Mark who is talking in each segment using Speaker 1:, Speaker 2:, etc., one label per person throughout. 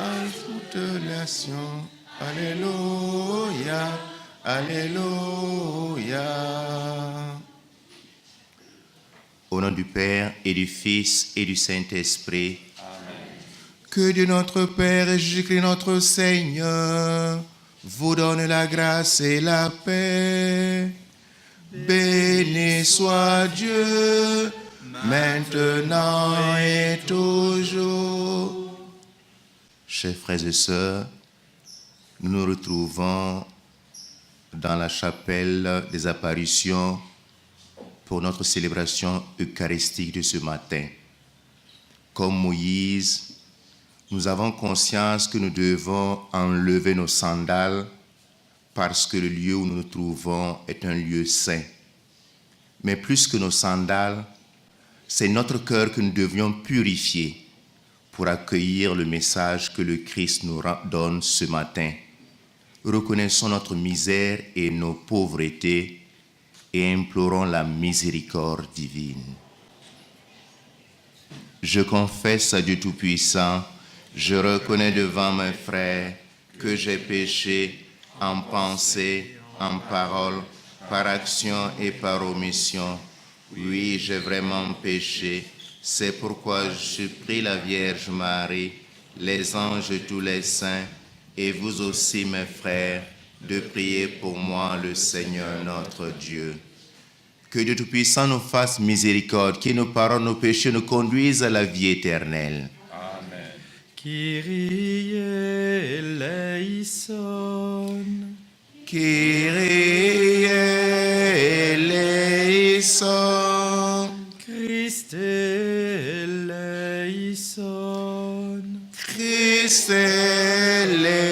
Speaker 1: à toute nation. Alléluia, Alléluia. Au nom du Père et du Fils et du Saint-Esprit. Amen. Que Dieu notre Père et Jésus-Christ notre Seigneur vous donne la grâce et la paix. Béni soit Dieu, maintenant et toujours. Chers frères et sœurs, nous nous retrouvons dans la chapelle des apparitions pour notre célébration eucharistique de ce matin. Comme Moïse, nous avons conscience que nous devons enlever nos sandales parce que le lieu où nous nous trouvons est un lieu saint. Mais plus que nos sandales, c'est notre cœur que nous devions purifier pour accueillir le message que le Christ nous donne ce matin. Reconnaissons notre misère et nos pauvretés et implorons la miséricorde divine. Je confesse à Dieu Tout-Puissant, je reconnais devant mes frères que j'ai péché en pensée, en parole, par action et par omission. Oui, j'ai vraiment péché. C'est pourquoi je prie la Vierge Marie, les anges et tous les saints, et vous aussi, mes frères, de prier pour moi, le Seigneur notre Dieu. Que Dieu Tout-Puissant nous fasse miséricorde, qu'il nous pardonne nos péchés, nous conduise à la vie éternelle.
Speaker 2: Amen. Kyrie eleison.
Speaker 1: Kyrie eleison.
Speaker 2: Christe eleison.
Speaker 1: Christe eleison.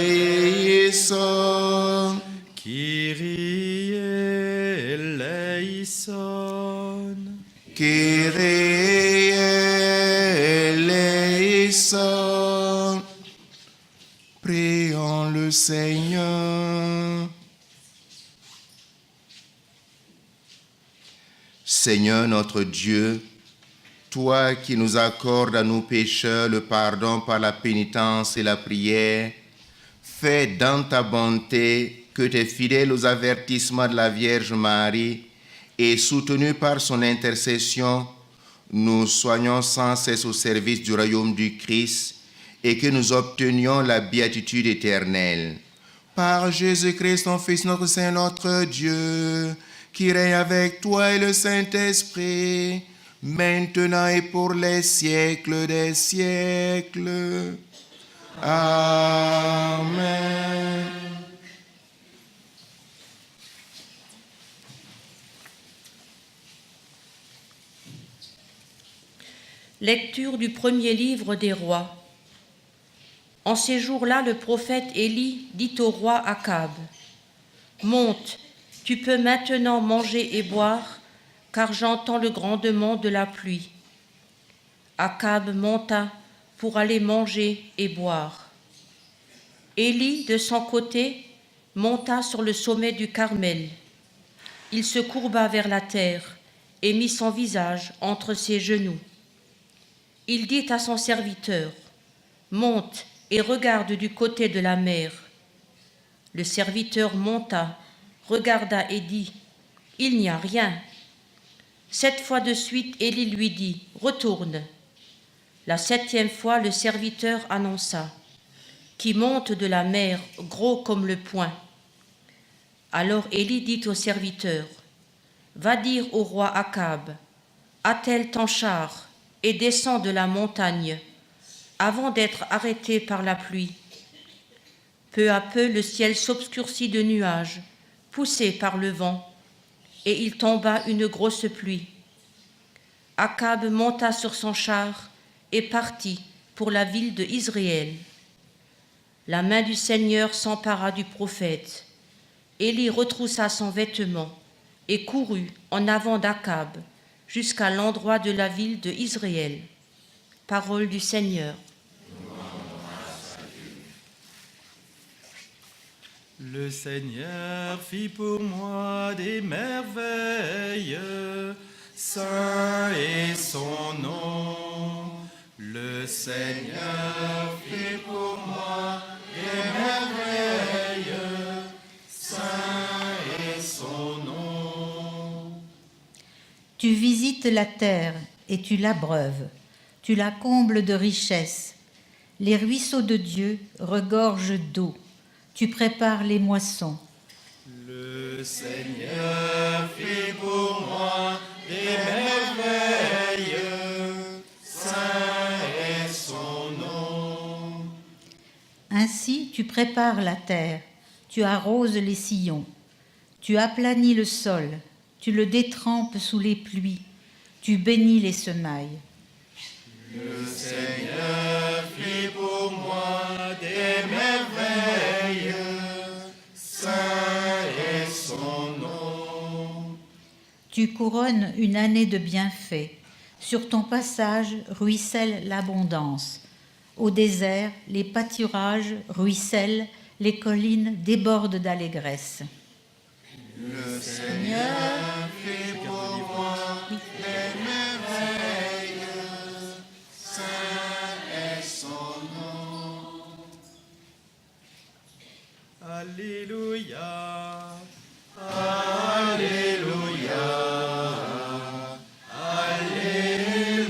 Speaker 2: Kyrie eleison.
Speaker 1: Kyrie eleison. Prions le Seigneur. Seigneur notre Dieu, toi qui nous accordes à nous pécheurs le pardon par la pénitence et la prière, fais dans ta bonté que tes fidèles aux avertissements de la Vierge Marie et soutenus par son intercession, nous soyons sans cesse au service du royaume du Christ et que nous obtenions la béatitude éternelle. Par Jésus-Christ, ton Fils, notre Saint, notre Dieu, qui règne avec toi et le Saint-Esprit, maintenant et pour les siècles des siècles. Amen.
Speaker 3: Lecture du premier livre des rois. En ces jours-là, le prophète Élie dit au roi Akab, « Monte, tu peux maintenant manger et boire, car j'entends le grondement de la pluie. » Akab monta pour aller manger et boire. Élie, de son côté, monta sur le sommet du Carmel. Il se courba vers la terre et mit son visage entre ses genoux. Il dit à son serviteur, « Monte et regarde du côté de la mer. » Le serviteur monta, regarda et dit, « Il n'y a rien. » 7 fois de suite, Élie lui dit, « Retourne. » La 7e fois, le serviteur annonça, « Qui monte de la mer, gros comme le poing. » Alors Élie dit au serviteur, « Va dire au roi Akab, attelle ton char et descends de la montagne, avant d'être arrêté par la pluie. » Peu à peu, le ciel s'obscurcit de nuages, poussé par le vent, et il tomba une grosse pluie. Akab monta sur son char et partit pour la ville de Israël. La main du Seigneur s'empara du prophète. Élie retroussa son vêtement et courut en avant d'Akab jusqu'à l'endroit de la ville de Israël. Parole du Seigneur.
Speaker 2: Le Seigneur fit pour moi des merveilles, saint est son nom. Le Seigneur fit pour moi
Speaker 4: Tu visites la terre et tu l'abreuves. Tu la combles de richesses. Les ruisseaux de Dieu regorgent d'eau. Tu prépares les moissons.
Speaker 2: Le Seigneur fit pour moi des merveilles, saint est son nom.
Speaker 4: Ainsi tu prépares la terre, tu arroses les sillons, tu aplanis le sol, tu le détrempes sous les pluies, tu bénis les semailles.
Speaker 2: Le Seigneur fit pour moi des merveilles, saint est son nom.
Speaker 4: Tu couronnes une année de bienfaits. Sur ton passage ruisselle l'abondance. Au désert, les pâturages ruissellent, les collines débordent d'allégresse.
Speaker 1: Le Seigneur fait pour moi des merveilles, saint est son nom.
Speaker 2: Alléluia, Alléluia, Alléluia.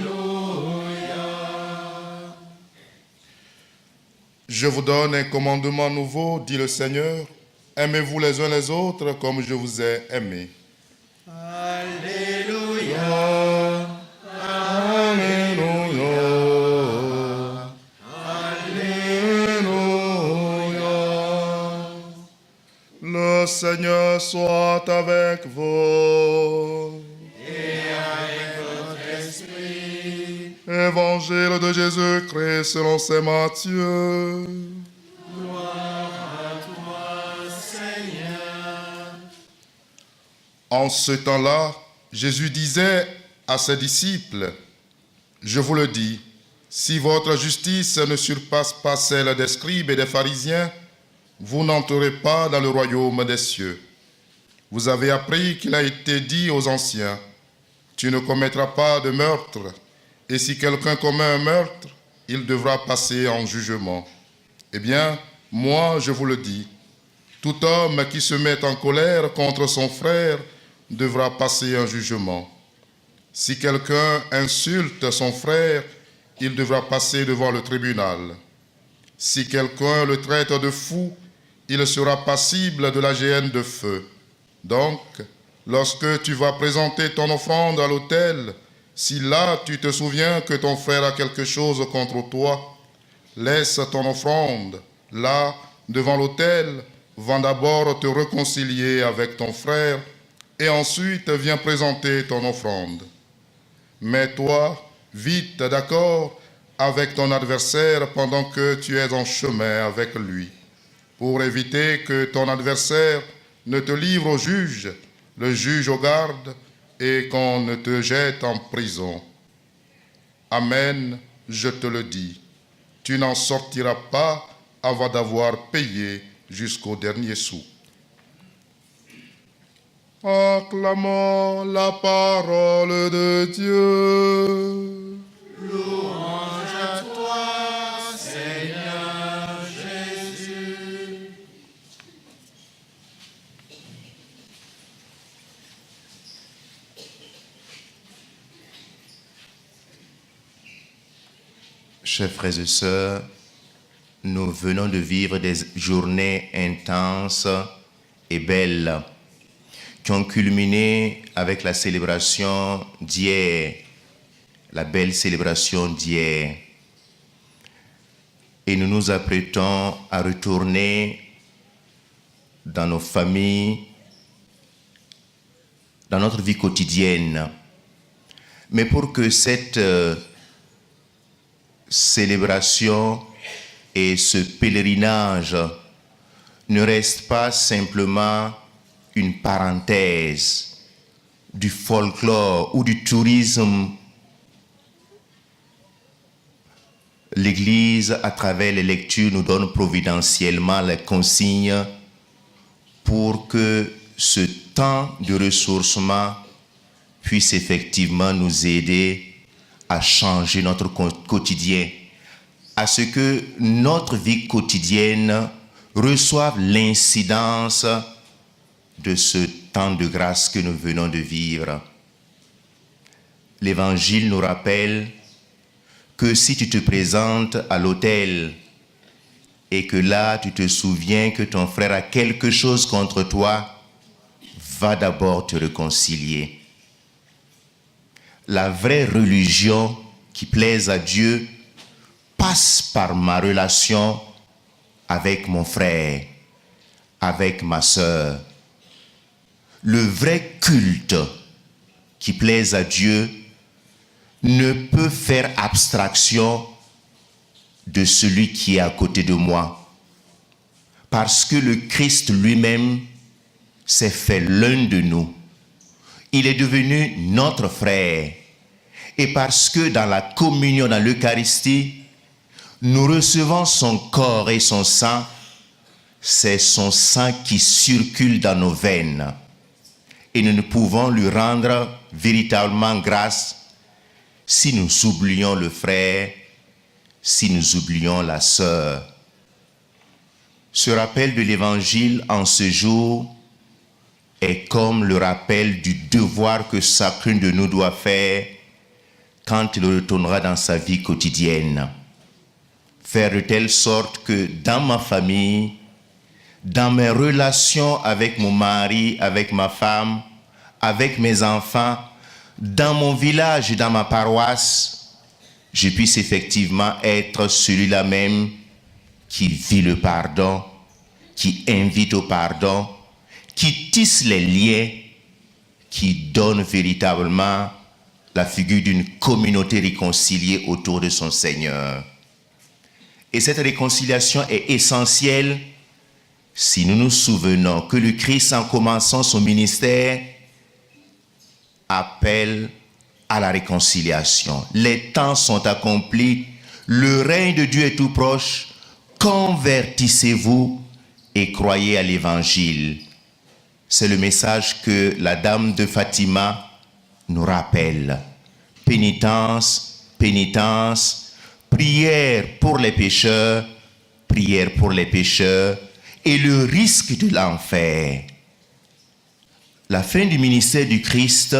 Speaker 5: Je vous donne un commandement nouveau, dit le Seigneur. Aimez-vous les uns les autres comme je vous ai aimés.
Speaker 2: Alléluia,
Speaker 5: Alléluia. Alléluia. Le Seigneur soit avec vous.
Speaker 2: et avec votre esprit.
Speaker 5: Évangile de Jésus-Christ selon saint Matthieu. En ce temps-là, Jésus disait à ses disciples, « Je vous le dis, si votre justice ne surpasse pas celle des scribes et des pharisiens, vous n'entrerez pas dans le royaume des cieux. Vous avez appris qu'il a été dit aux anciens, « Tu ne commettras pas de meurtre, et si quelqu'un commet un meurtre, il devra passer en jugement. » Eh bien, moi je vous le dis, tout homme qui se met en colère contre son frère devra passer un jugement. Si quelqu'un insulte son frère, il devra passer devant le tribunal. Si quelqu'un le traite de fou, il sera passible de la géhenne de feu. Donc, lorsque tu vas présenter ton offrande à l'autel, si là tu te souviens que ton frère a quelque chose contre toi, laisse ton offrande là, devant l'autel, va d'abord te réconcilier avec ton frère, et ensuite viens présenter ton offrande. Mets-toi vite d'accord avec ton adversaire pendant que tu es en chemin avec lui, pour éviter que ton adversaire ne te livre au juge, le juge aux gardes, et qu'on ne te jette en prison. Amen, je te le dis, tu n'en sortiras pas avant d'avoir payé jusqu'au dernier sou. Acclamons la parole de Dieu.
Speaker 2: Louange à toi, Seigneur Jésus.
Speaker 1: Chers frères et sœurs, nous venons de vivre des journées intenses et belles qui ont culminé avec la célébration d'hier, la belle célébration d'hier. Et nous nous apprêtons à retourner dans nos familles, dans notre vie quotidienne. Mais pour que cette célébration et ce pèlerinage ne restent pas simplement une parenthèse du folklore ou du tourisme, l'Église, à travers les lectures, nous donne providentiellement les consignes pour que ce temps de ressourcement puisse effectivement nous aider à changer notre quotidien, à ce que notre vie quotidienne reçoive l'incidence de ce temps de grâce que nous venons de vivre. l'Évangile nous rappelle que si tu te présentes à l'autel et que là tu te souviens que ton frère a quelque chose contre toi, va d'abord te réconcilier. La vraie religion qui plaise à Dieu passe par ma relation avec mon frère, avec ma sœur. Le vrai culte qui plaise à Dieu ne peut faire abstraction de celui qui est à côté de moi. Parce que le Christ lui-même s'est fait l'un de nous. Il est devenu notre frère. Et parce que dans la communion, dans l'Eucharistie, nous recevons son corps et son sang, c'est son sang qui circule dans nos veines. Et nous ne pouvons lui rendre véritablement grâce si nous oublions le frère, si nous oublions la sœur. Ce rappel de l'Évangile en ce jour est comme le rappel du devoir que chacun de nous doit faire quand il retournera dans sa vie quotidienne. Faire de telle sorte que dans ma famille, dans mes relations avec mon mari, avec ma femme, avec mes enfants, dans mon village et dans ma paroisse, je puisse effectivement être celui-là même qui vit le pardon, qui invite au pardon, qui tisse les liens, qui donne véritablement la figure d'une communauté réconciliée autour de son Seigneur. Et cette réconciliation est essentielle si nous nous souvenons que le Christ, en commençant son ministère, appelle à la réconciliation. Les temps sont accomplis, le règne de Dieu est tout proche, convertissez-vous et croyez à l'Évangile. C'est le message que la dame de Fatima nous rappelle. Pénitence, pénitence, prière pour les pécheurs, prière pour les pécheurs et le risque de l'enfer. La fin du ministère du Christ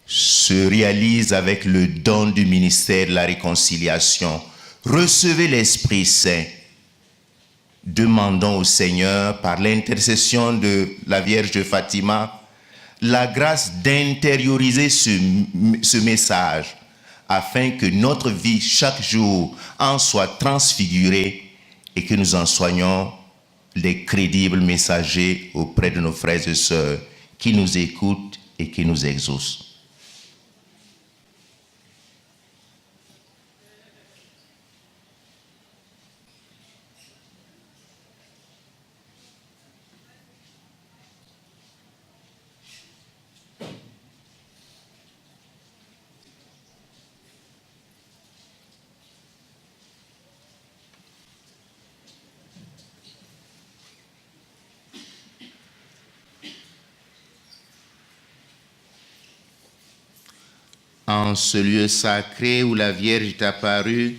Speaker 1: se réalise avec le don du ministère de la réconciliation. Recevez l'Esprit Saint. Demandons au Seigneur, par l'intercession de la Vierge de Fatima, la grâce d'intérioriser ce message afin que notre vie chaque jour en soit transfigurée et que nous en soyons les crédibles messagers auprès de nos frères et sœurs qui nous écoutent et qui nous exaucent. En ce lieu sacré où la Vierge est apparue,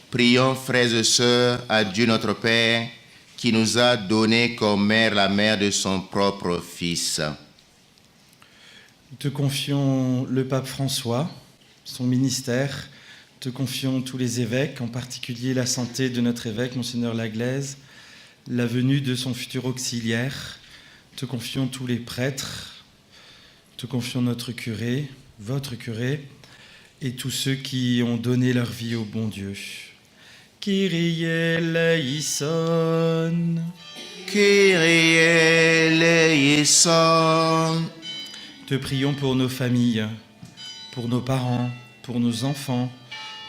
Speaker 1: prions, frères et sœurs, à Dieu notre Père, qui nous a donné comme mère la mère de son propre Fils.
Speaker 6: Nous te confions le pape François, son ministère, te confions tous les évêques, en particulier la santé de notre évêque, Monseigneur Laglaise, la venue de son futur auxiliaire, te confions tous les prêtres, te confions notre curé, votre curé, et tous ceux qui ont donné leur vie au bon Dieu. Kyrie eleison.
Speaker 1: Kyrie eleison.
Speaker 6: Te prions pour nos familles, pour nos parents, pour nos enfants,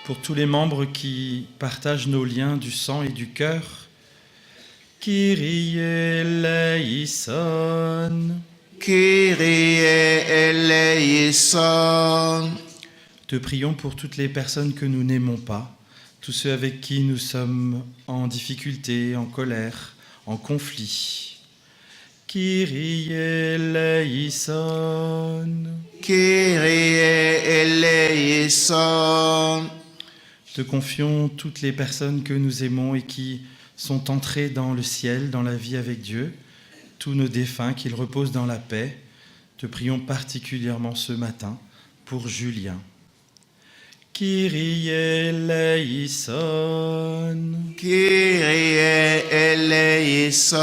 Speaker 6: pour tous les membres qui partagent nos liens du sang et du cœur. Kyrie eleison.
Speaker 1: Kyrie eleison.
Speaker 6: Te prions pour toutes les personnes que nous n'aimons pas, tous ceux avec qui nous sommes en difficulté, en colère, en conflit. Kyrie eleison.
Speaker 1: Kyrie eleison.
Speaker 6: Te confions toutes les personnes que nous aimons et qui sont entrées dans le ciel, dans la vie avec Dieu, tous nos défunts, qu'ils reposent dans la paix. Te prions particulièrement ce matin pour Julien. Kyrie eleison.
Speaker 1: Kyrie eleison.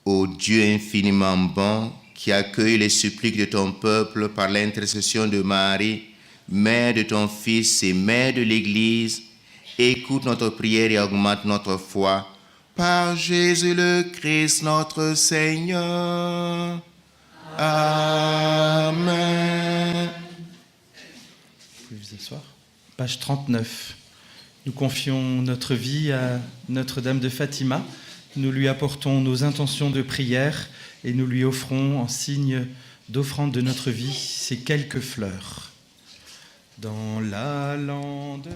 Speaker 1: Ô Dieu infiniment bon, qui accueille les suppliques de ton peuple par l'intercession de Marie, mère de ton Fils et mère de l'Église, écoute notre prière et augmente notre foi. Par Jésus le Christ, notre Seigneur. Amen.
Speaker 6: Vous pouvez vous asseoir. Page 39. Nous confions notre vie à Notre-Dame de Fatima. Nous lui apportons nos intentions de prière et nous lui offrons en signe d'offrande de notre vie ces quelques fleurs. Dans la lande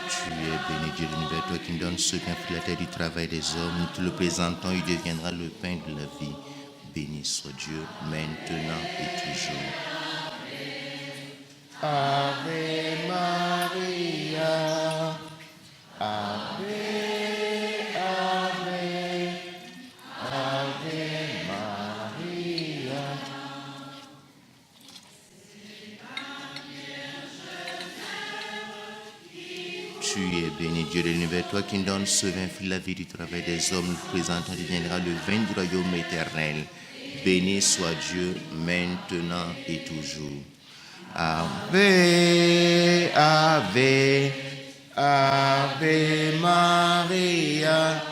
Speaker 1: Tu es béni, Dieu de l'univers, toi qui me donnes ce qu'un la terre du travail des hommes. Nous te le présentons, il deviendra le pain de la vie. Béni soit Dieu, maintenant et toujours. Ave Maria, Ave, Ave, Ave Maria. Tu es béni, Dieu de l'univers, toi qui donnes ce vin, fruit de la vie du travail des hommes, nous te présentons, deviendra le vin du royaume éternel. Béni soit Dieu, maintenant et toujours. Ave, Ave, Ave Maria.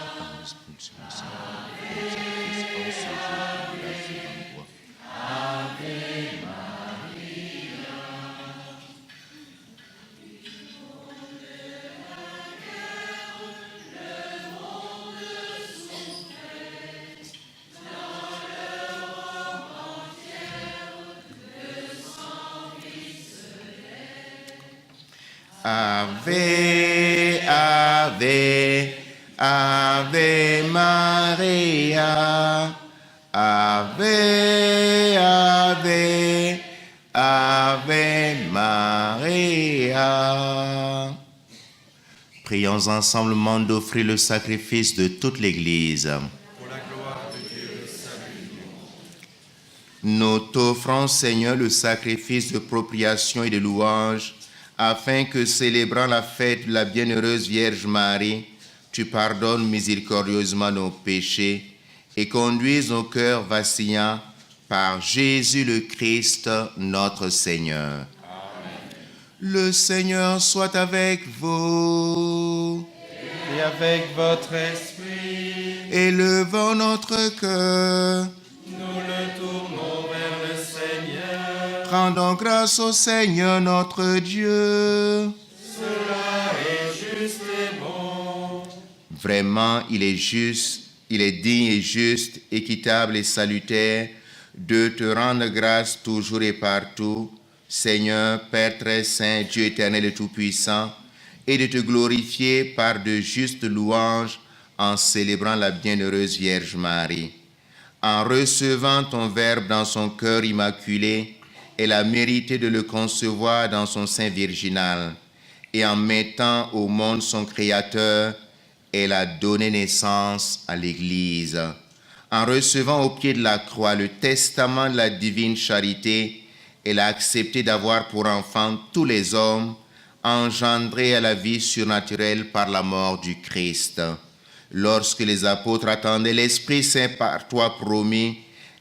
Speaker 1: Ave, Ave, Ave Maria, Ave, Ave, Ave Maria. Prions ensemble d'offrir le sacrifice de toute l'Église.
Speaker 2: Pour la gloire de Dieu, salut du monde.
Speaker 1: Nous t'offrons, Seigneur, le sacrifice de propriation et de louange, afin que, célébrant la fête de la bienheureuse Vierge Marie, tu pardonnes miséricordieusement nos péchés et conduises nos cœurs vacillants par Jésus le Christ, notre Seigneur. Amen. Le Seigneur soit avec vous.
Speaker 6: et avec votre esprit.
Speaker 1: Élevons notre cœur.
Speaker 6: Nous le tournons vers le Seigneur.
Speaker 1: Rendons grâce au Seigneur notre Dieu.
Speaker 6: Cela est juste et bon.
Speaker 1: Vraiment, il est juste, il est digne et juste, équitable et salutaire de te rendre grâce toujours et partout, Seigneur, Père très saint, Dieu éternel et tout-puissant, et de te glorifier par de justes louanges en célébrant la bienheureuse Vierge Marie. En recevant ton Verbe dans son cœur immaculé, elle a mérité de le concevoir dans son sein virginal, et en mettant au monde son Créateur, elle a donné naissance à l'Église. En recevant au pied de la croix le testament de la divine charité, elle a accepté d'avoir pour enfants tous les hommes, engendrés à la vie surnaturelle par la mort du Christ. Lorsque les apôtres attendaient l'Esprit Saint par toi promis,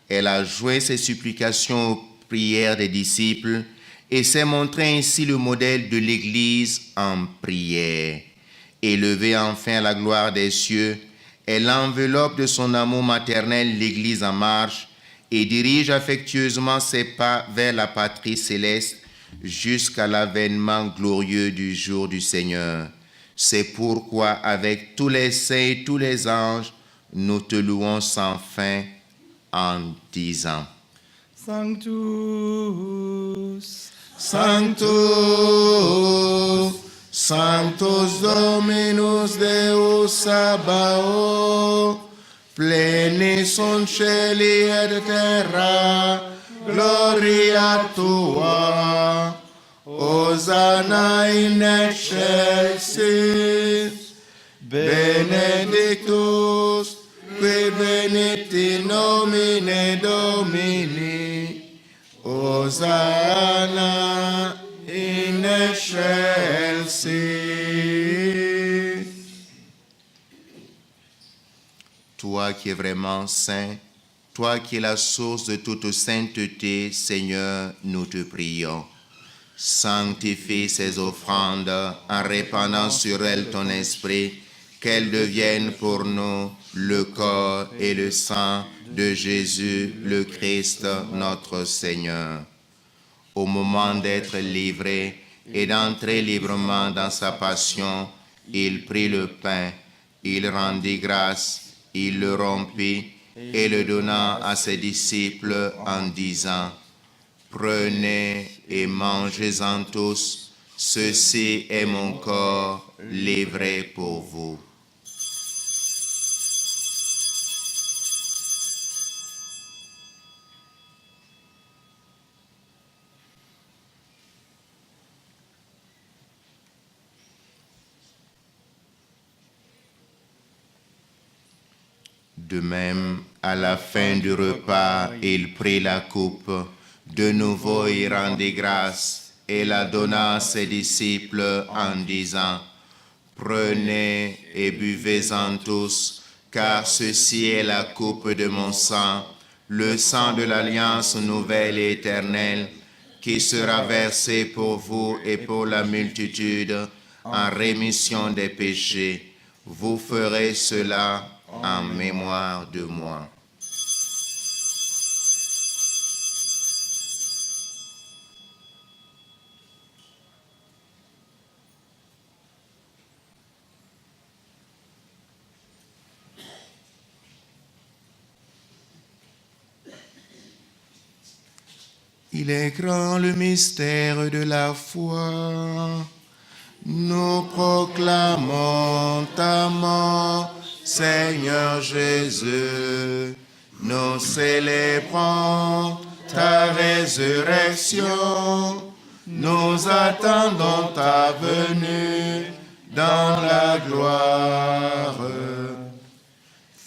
Speaker 1: elle a joint ses supplications aux prières des disciples et s'est montré ainsi le modèle de l'Église en prière. Élevée enfin à la gloire des cieux, elle enveloppe de son amour maternel l'Église en marche et dirige affectueusement ses pas vers la patrie céleste jusqu'à l'avènement glorieux du jour du Seigneur. C'est pourquoi, avec tous les saints et tous les anges, nous te louons sans fin en disant:
Speaker 6: Sanctus,
Speaker 1: Sanctus, Sanctus Dominus Deus Sabaoth, pleni sunt celi et terra, gloria tua. Hosanna in excelsis, benedictus benedicti nomine Domini, Hosanna in excelsis. Toi qui es vraiment saint, toi qui es la source de toute sainteté, Seigneur, nous te prions. Sanctifie ces offrandes en répandant sur elles ton esprit, qu'elles deviennent pour nous le corps et le sang de Jésus, le Christ, notre Seigneur. Au moment d'être livré et d'entrer librement dans sa passion, il prit le pain, il rendit grâce, il le rompit et le donna à ses disciples en disant: Prenez et mangez-en tous, ceci est mon corps livré pour vous. De même, à la fin du repas, il prit la coupe. De nouveau, il rendit grâce et la donna à ses disciples en disant: Prenez et buvez-en tous, car ceci est la coupe de mon sang, le sang de l'alliance nouvelle et éternelle, qui sera versé pour vous et pour la multitude en rémission des péchés. Vous ferez cela en mémoire de moi. Il est grand le mystère de la foi. Nous proclamons ta mort, Seigneur Jésus. Nous célébrons ta résurrection. Nous attendons ta venue dans la gloire.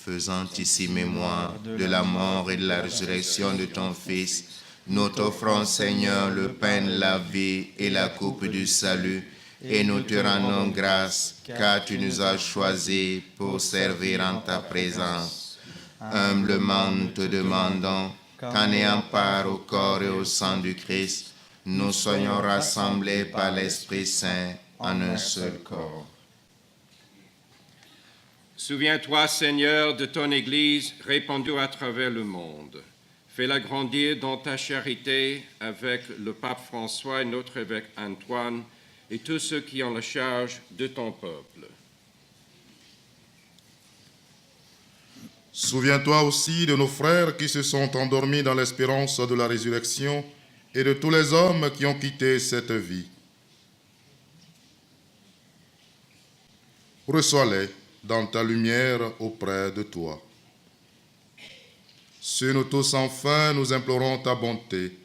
Speaker 1: Faisant ici mémoire de la mort et de la résurrection de ton Fils, nous t'offrons, Seigneur, le pain de la vie et la coupe du salut, et nous te rendons grâce, car tu nous as choisis pour servir en ta présence. Humblement, nous te demandons qu'en ayant part au corps et au sang du Christ, nous soyons rassemblés par l'Esprit Saint en un seul corps.
Speaker 2: Souviens-toi, Seigneur, de ton Église répandue à travers le monde. Fais-la grandir dans ta charité avec le pape François et notre évêque Antoine et tous ceux qui ont la charge de ton peuple.
Speaker 5: Souviens-toi aussi de nos frères qui se sont endormis dans l'espérance de la résurrection et de tous les hommes qui ont quitté cette vie. Reçois-les dans ta lumière auprès de toi. Sur nous tous, enfin, nous implorons ta bonté.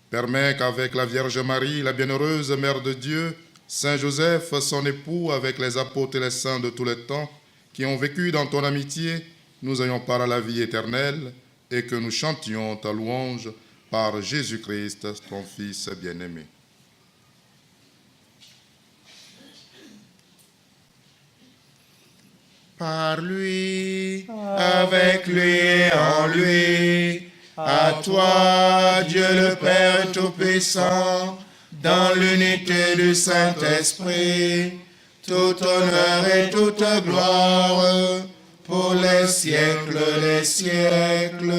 Speaker 5: Permets qu'avec la Vierge Marie, la bienheureuse Mère de Dieu, Saint Joseph, son époux, avec les apôtres et les saints de tous les temps, qui ont vécu dans ton amitié, nous ayons part à la vie éternelle et que nous chantions ta louange par Jésus-Christ, ton Fils bien-aimé.
Speaker 1: Par lui, avec lui et en lui, à toi, Dieu le Père Tout-Puissant, dans l'unité du Saint-Esprit, tout honneur et toute gloire, pour les siècles des siècles.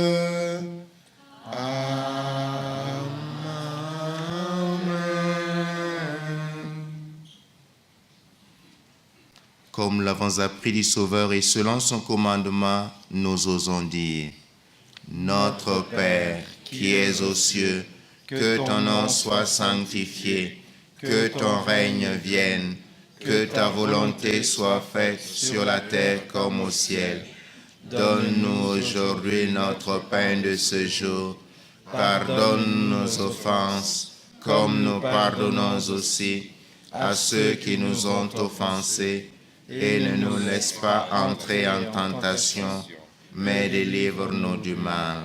Speaker 1: Amen. Comme l'avons appris du Sauveur et selon son commandement, nous osons dire: Notre Père, qui es aux cieux, que ton nom soit sanctifié, que ton règne vienne, que ta volonté soit faite sur la terre comme au ciel. Donne-nous aujourd'hui notre pain de ce jour. Pardonne nos offenses, comme nous pardonnons aussi à ceux qui nous ont offensés. Et ne nous laisse pas entrer en tentation, mais délivre-nous du mal.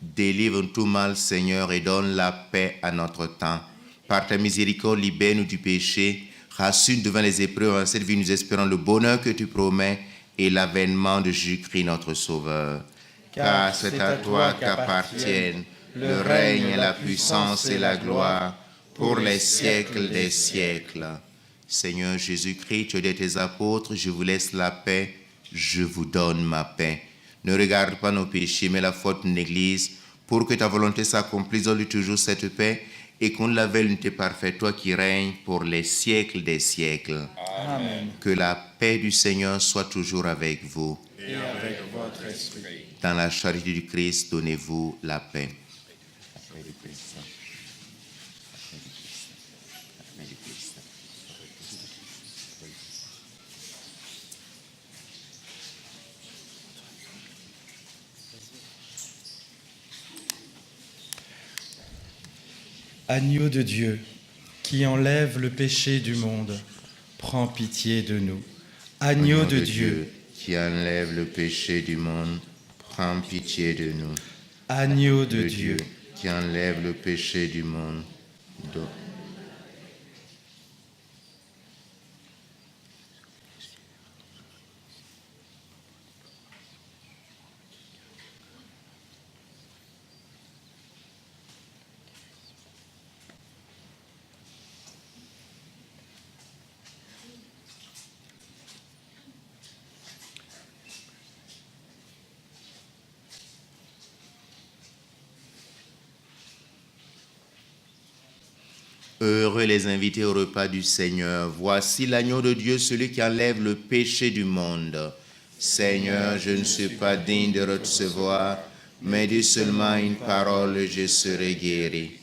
Speaker 1: Délivre tout mal, Seigneur, et donne la paix à notre temps. Par ta miséricorde, libère-nous du péché, rassure devant les épreuves en cette vie, nous espérons le bonheur que tu promets et l'avènement de Jésus-Christ, notre Sauveur. Car c'est à toi qu'appartiennent le règne, la puissance et la gloire pour les siècles des siècles. Seigneur Jésus-Christ, tu dis tes apôtres, je vous laisse la paix, je vous donne ma paix. Ne regarde pas nos péchés, mais la faute de l'Église, pour que ta volonté s'accomplisse, donne-lui toujours cette paix, et qu'on la veuille l'unité parfaite, toi qui règnes pour les siècles des siècles.
Speaker 6: Amen.
Speaker 1: Que la paix du Seigneur soit toujours avec vous.
Speaker 2: Et avec votre esprit.
Speaker 1: Dans la charité du Christ, donnez-vous la paix.
Speaker 6: Agneau de Dieu, qui enlève le péché du monde, prends pitié de nous. Agneau de Dieu,
Speaker 1: qui enlève le péché du monde, prends pitié de nous.
Speaker 6: agneau de Dieu,
Speaker 1: qui enlève le péché du monde. Heureux les invités au repas du Seigneur. Voici l'agneau de Dieu, celui qui enlève le péché du monde. Seigneur, je ne suis pas digne de recevoir, mais dis seulement une parole et je serai guéri.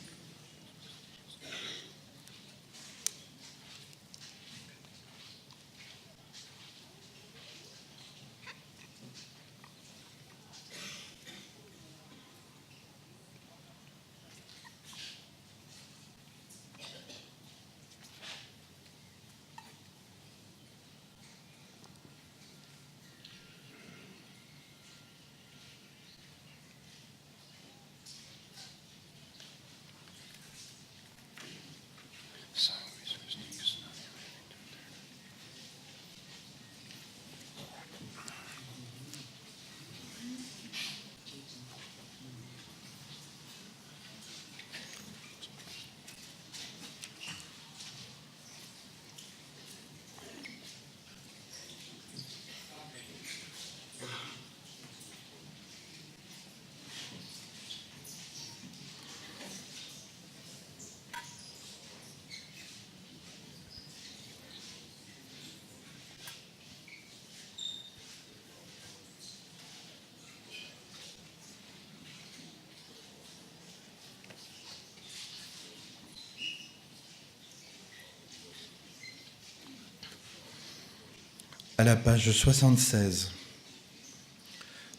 Speaker 6: à la page 76.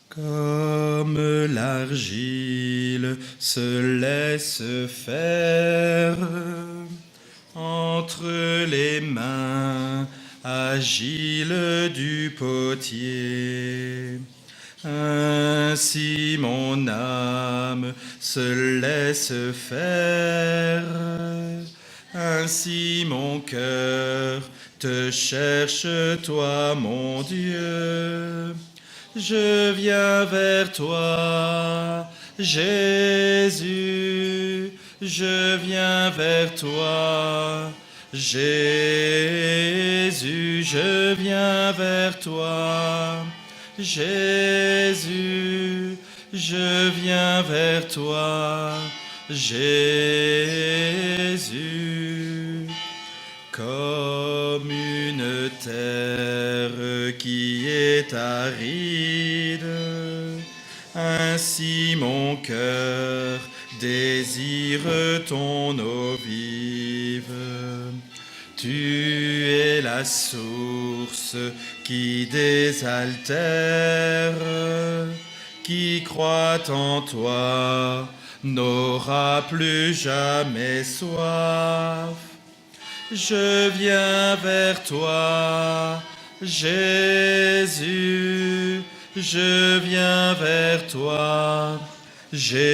Speaker 6: Comme l'argile se laisse faire entre les mains agiles du potier, ainsi mon âme se laisse faire, ainsi mon cœur te cherche, toi mon Dieu. Je viens vers toi, Jésus, je viens vers toi, Jésus, je viens vers toi, Jésus, je viens vers toi, Jésus. Comme une terre qui est aride, ainsi mon cœur désire ton eau vive. Tu es la source qui désaltère, qui croit en toi n'aura plus jamais soif. Je viens vers toi, Jésus, je viens vers toi. Jésus,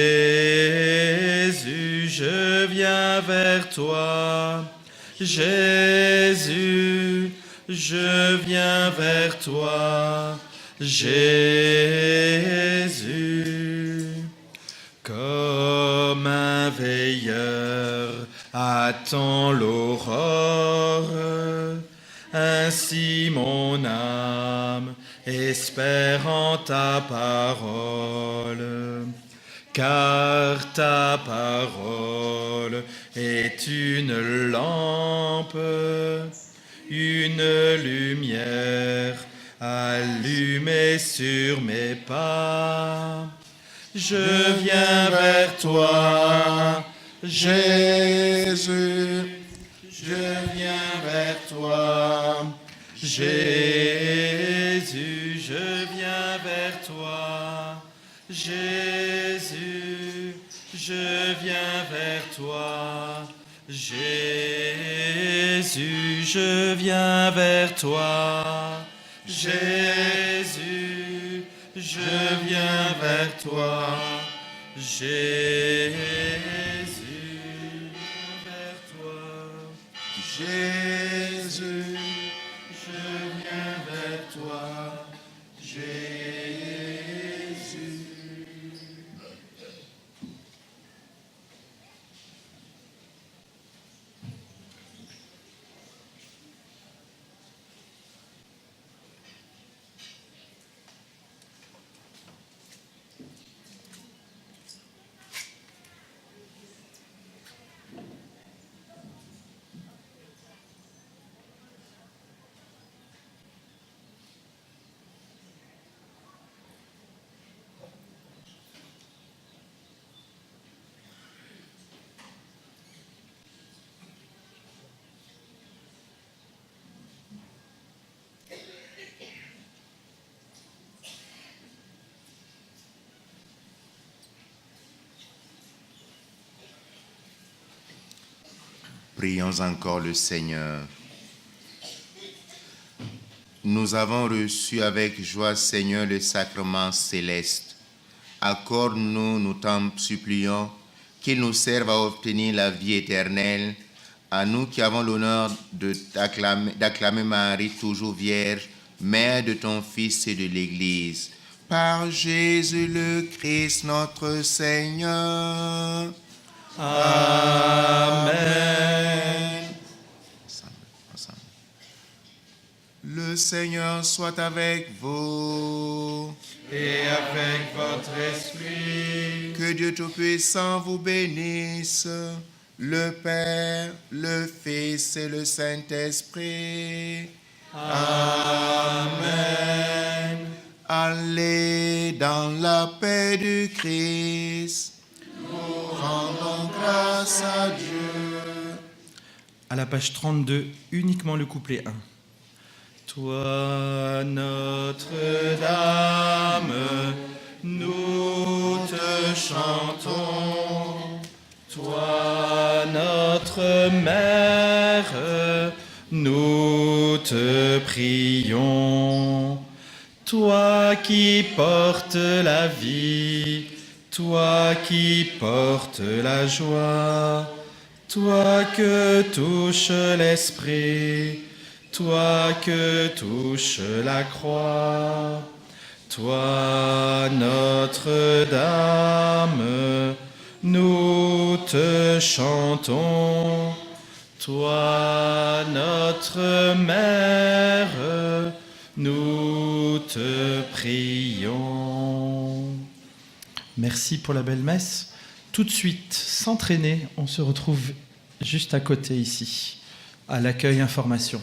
Speaker 6: je viens vers toi. Jésus, je viens vers toi. Jésus, comme un veilleur attend l'aurore, ainsi mon âme espère en ta parole. Car ta parole est une lampe, une lumière allumée sur mes pas. Je viens vers toi, Jésus, je viens vers toi. Jésus, je viens vers toi. Jésus, je viens vers toi. Jésus, je viens vers toi. Jésus, je viens vers toi. Jésus, vers toi. Jésus, je viens vers toi. Jésus.
Speaker 1: Prions encore le Seigneur. Nous avons reçu avec joie, Seigneur, le sacrement céleste. Accorde-nous, nous t'en supplions, qu'il nous serve à obtenir la vie éternelle, à nous qui avons l'honneur d'acclamer Marie, toujours vierge, mère de ton Fils et de l'Église. Par Jésus le Christ, notre Seigneur.
Speaker 6: Amen.
Speaker 1: Ensemble. Le Seigneur soit avec vous.
Speaker 6: Et avec votre esprit.
Speaker 1: Que Dieu Tout-Puissant vous bénisse, le Père, le Fils et le Saint-Esprit.
Speaker 6: Amen.
Speaker 1: Allez dans la paix du Christ. Nous rendons grâce à Dieu.
Speaker 6: À la page 32, uniquement le couplet 1. Toi, Notre-Dame, nous te chantons. Toi, notre Mère, nous te prions. Toi qui portes la vie, toi qui portes la joie, toi que touche l'esprit, toi que touche la croix, toi Notre-Dame, nous te chantons. Toi notre Mère, nous te prions. Merci pour la belle messe. Tout de suite, sans traîner, on se retrouve juste à côté ici, à l'accueil information.